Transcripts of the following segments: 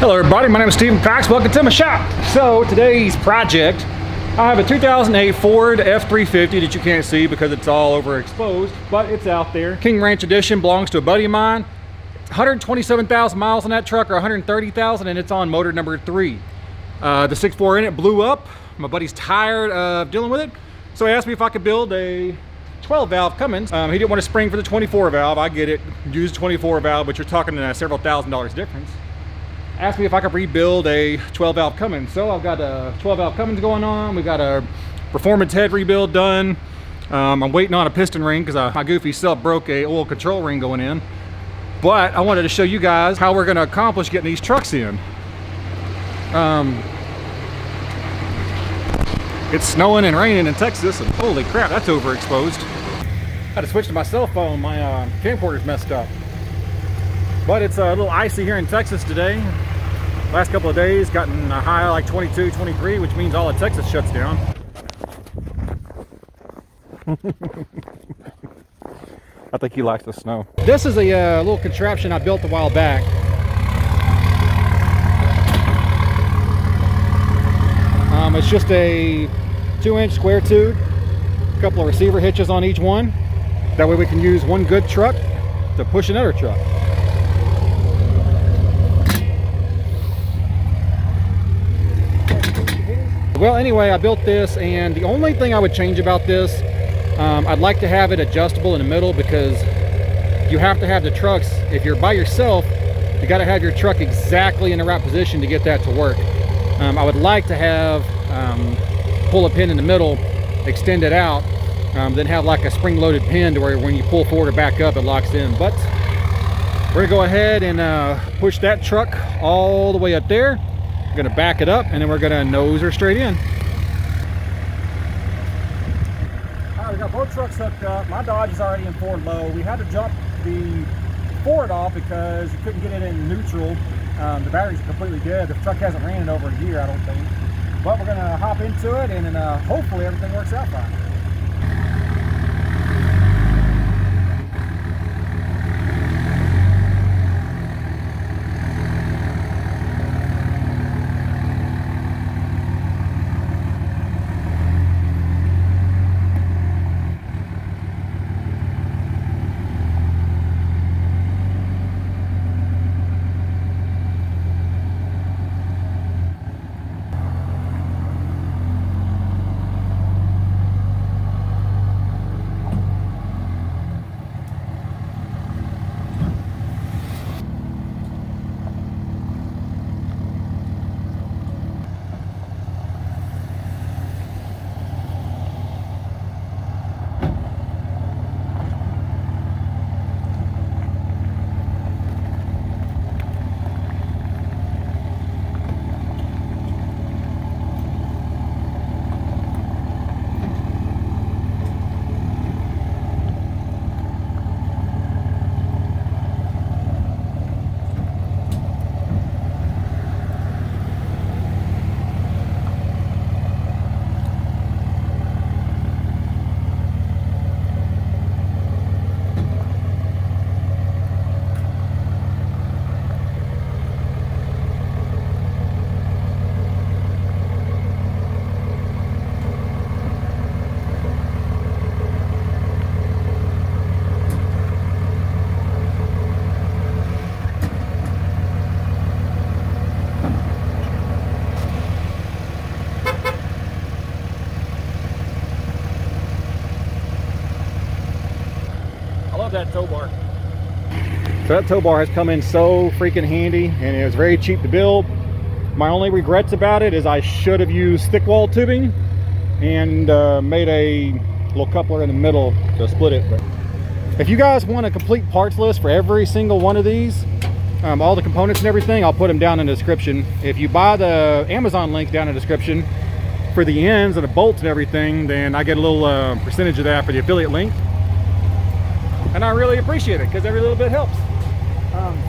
Hello everybody, my name is Stephen Cox. Welcome to my shop. So today's project, I have a 2008 Ford F350 that you can't see because it's all overexposed, but it's out there. King Ranch Edition, belongs to a buddy of mine. 127,000 miles on that truck, or 130,000, and it's on motor number 3. The 6.4 in it blew up. My buddy's tired of dealing with it, so he asked me if I could build a 12 valve Cummins. He didn't want to spring for the 24 valve. I get it, use 24 valve, but you're talking several $1,000s difference. Asked me if I could rebuild a 12 valve Cummins. So I've got a 12 valve Cummins going on. We got a performance head rebuild done. I'm waiting on a piston ring because my goofy self broke a oil control ring going in. But I wanted to show you guys how we're going to accomplish getting these trucks in. It's snowing and raining in Texas, and holy crap, that's overexposed. I had to switch to my cell phone. My camcorder's messed up. But it's a little icy here in Texas today. Last couple of days, gotten a high like 22, 23, which means all of Texas shuts down. I think he likes the snow. This is a little contraption I built a while back. It's just a 2-inch square tube, a couple of receiver hitches on each one. That way we can use one good truck to push another truck. Well, anyway, I built this, and the only thing I would change about this, I'd like to have it adjustable in the middle, because you have to have the trucks, if you're by yourself, you got to have your truck exactly in the right position to get that to work. I would like to have pull a pin in the middle, extend it out, then have like a spring-loaded pin to where when you pull forward or back up, it locks in. But we're gonna go ahead and push that truck all the way up there. We're gonna back it up, and then we're gonna nose her straight in. All right, we got both trucks hooked up. My Dodge is already in Ford low. We had to jump the Ford off because you couldn't get it in neutral. The batteries are completely dead. The truck hasn't ran in over a year, I don't think. But we're gonna hop into it, and then hopefully everything works out fine. That tow bar. So that tow bar has come in so freaking handy, and it was very cheap to build. My only regrets about it is I should have used thick wall tubing and made a little coupler in the middle to split it. But if you guys want a complete parts list for every single one of these, all the components and everything, I'll put them down in the description. If you buy the Amazon link down in the description for the ends and the bolts and everything, then I get a little percentage of that for the affiliate link. And I really appreciate it because every little bit helps.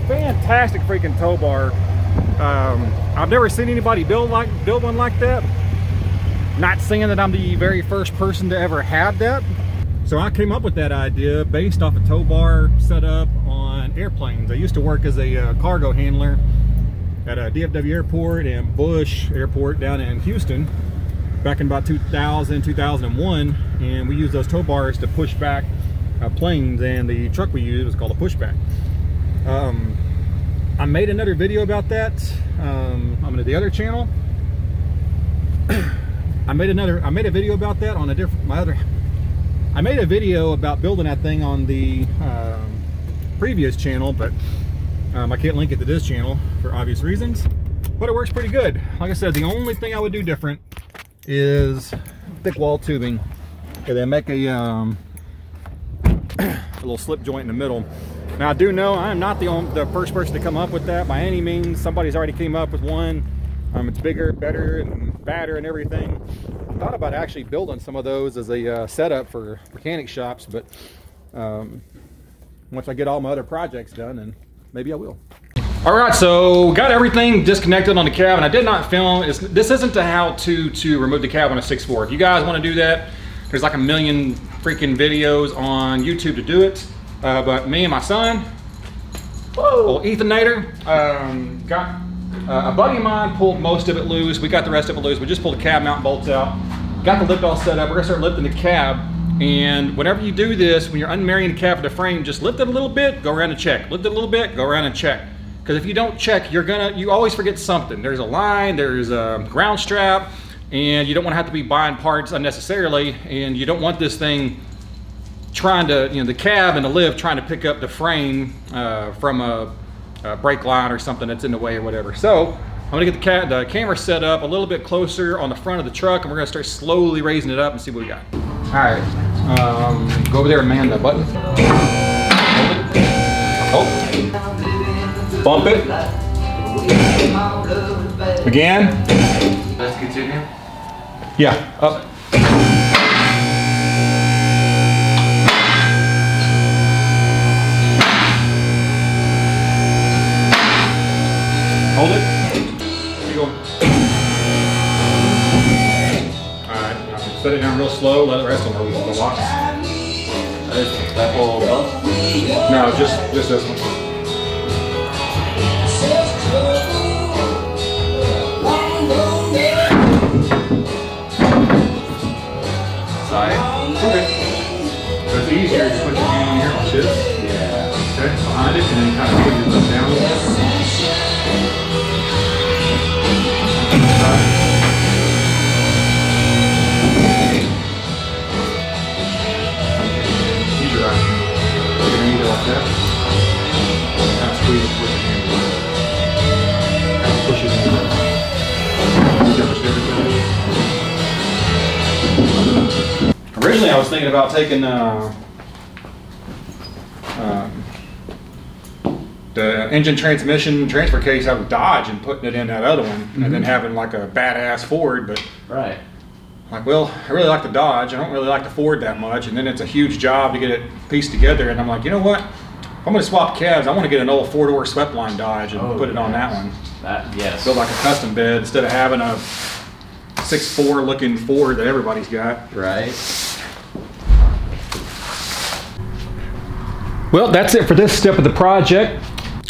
Fantastic freaking tow bar. I've never seen anybody build one like that. Not saying that I'm the very first person to ever have that. So I came up with that idea based off a tow bar set up on airplanes. I used to work as a cargo handler at a DFW airport and Bush Airport down in Houston back in about 2000, 2001, and we used those tow bars to push back planes, and the truck we used was called a pushback. I made another video about that on the other channel. I made a video about that on I made a video about building that thing on the previous channel, but I can't link it to this channel for obvious reasons, but it works pretty good. Like I said, the only thing I would do different is thick wall tubing. Okay, they make a little slip joint in the middle. Now I do know I'm not the first person to come up with that by any means. Somebody's already came up with one. It's bigger, better, and fatter and everything. I thought about actually building some of those as a setup for mechanic shops, but once I get all my other projects done, then maybe I will. All right, so got everything disconnected on the cab, and I did not film. This isn't a how-to to remove the cab on a 6.4. If you guys want to do that, there's like a million freaking videos on YouTube to do it. But me and my son, old Ethanator, got a buddy of mine pulled most of it loose. We got the rest of it loose. We just pulled the cab mount and bolts out. Got the lift all set up. We're gonna start lifting the cab. And whenever you do this, when you're unmarrying the cab for the frame, just lift it a little bit, go around and check. Lift it a little bit, go around and check. Because if you don't check, you always forget something. There's a line, there's a ground strap, and you don't want to have to be buying parts unnecessarily. And you don't want this thing trying to, the cab and the lift trying to pick up the frame from a brake line or something that's in the way or whatever. So I'm gonna get the camera set up a little bit closer on the front of the truck, and we're gonna start slowly raising it up and see what we got. All right, go over there and man the button. Oh, bump it. Again. Let's continue. Yeah, up. Hold it. Keep going. Alright, set it down real slow, let it rest on the locks. That whole belt? No, just this one. Side. Okay. So it's easier to put your hand on here like this. Yeah. Okay, behind it, and then kind of put your foot down. Use your eye. You're gonna need it like that. Kind of squeeze it with your hand. Kind of push it in there. See how much difference it is? Originally, I was thinking about taking the engine transmission transfer case out of Dodge and putting it in that other one, and then having like a badass Ford, but right. like, well, I really like the Dodge, I don't really like the Ford that much, and then it's a huge job to get it pieced together, and I'm like, you know what, if I'm going to swap cabs, I want to get an old 4-door swept-line Dodge and put it on that one. Yes. Build like a custom bed instead of having a 6.4 looking Ford that everybody's got. Right. Well, that's it for this step of the project.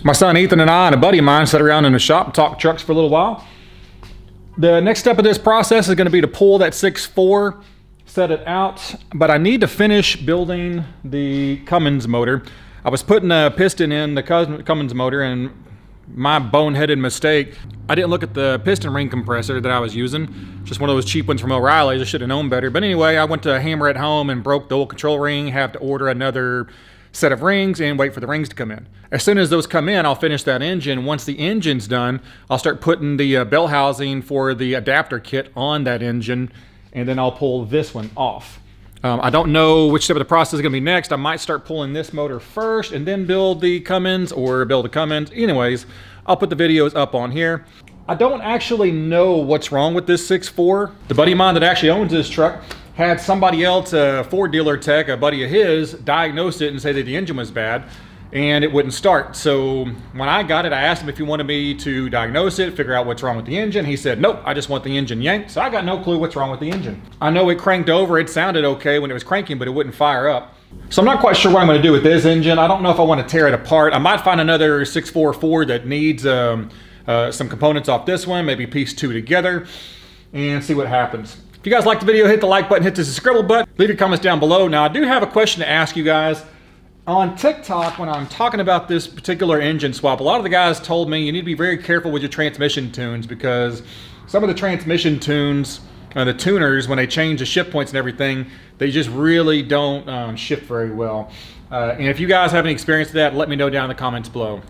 My son Ethan and I and a buddy of mine sat around in the shop and talked trucks for a little while. The next step of this process is going to be to pull that 6.4, set it out, but I need to finish building the Cummins motor. I was putting a piston in the Cummins motor, and my boneheaded mistake, I didn't look at the piston ring compressor that I was using. Just one of those cheap ones from O'Reilly's. I should have known better. But anyway, I went to Hammer at home and broke the old control ring, have to order another set of rings and wait for the rings to come in. As soon as those come in, I'll finish that engine. Once the engine's done, I'll start putting the bell housing for the adapter kit on that engine, and then I'll pull this one off. I don't know which step of the process is gonna be next. I might start pulling this motor first and then build the Cummins, or build a Cummins. Anyways, I'll put the videos up on here. I don't actually know what's wrong with this 6.4. The buddy of mine that actually owns this truck had somebody else, a Ford dealer tech, a buddy of his, diagnose it and say that the engine was bad and it wouldn't start. So when I got it, I asked him if he wanted me to diagnose it, figure out what's wrong with the engine. He said, nope, I just want the engine yanked. So I got no clue what's wrong with the engine. I know it cranked over, it sounded okay when it was cranking, but it wouldn't fire up. So I'm not quite sure what I'm gonna do with this engine. I don't know if I want to tear it apart. I might find another 6.4 Ford that needs some components off this one, maybe piece two together, and see what happens. If you guys liked the video, hit the like button, hit the subscribe button, leave your comments down below. Now, I do have a question to ask you guys. On TikTok, when I'm talking about this particular engine swap, a lot of the guys told me you need to be very careful with your transmission tunes, because some of the transmission tunes, the tuners, when they change the shift points and everything, they just really don't shift very well. And if you guys have any experience with that, let me know down in the comments below.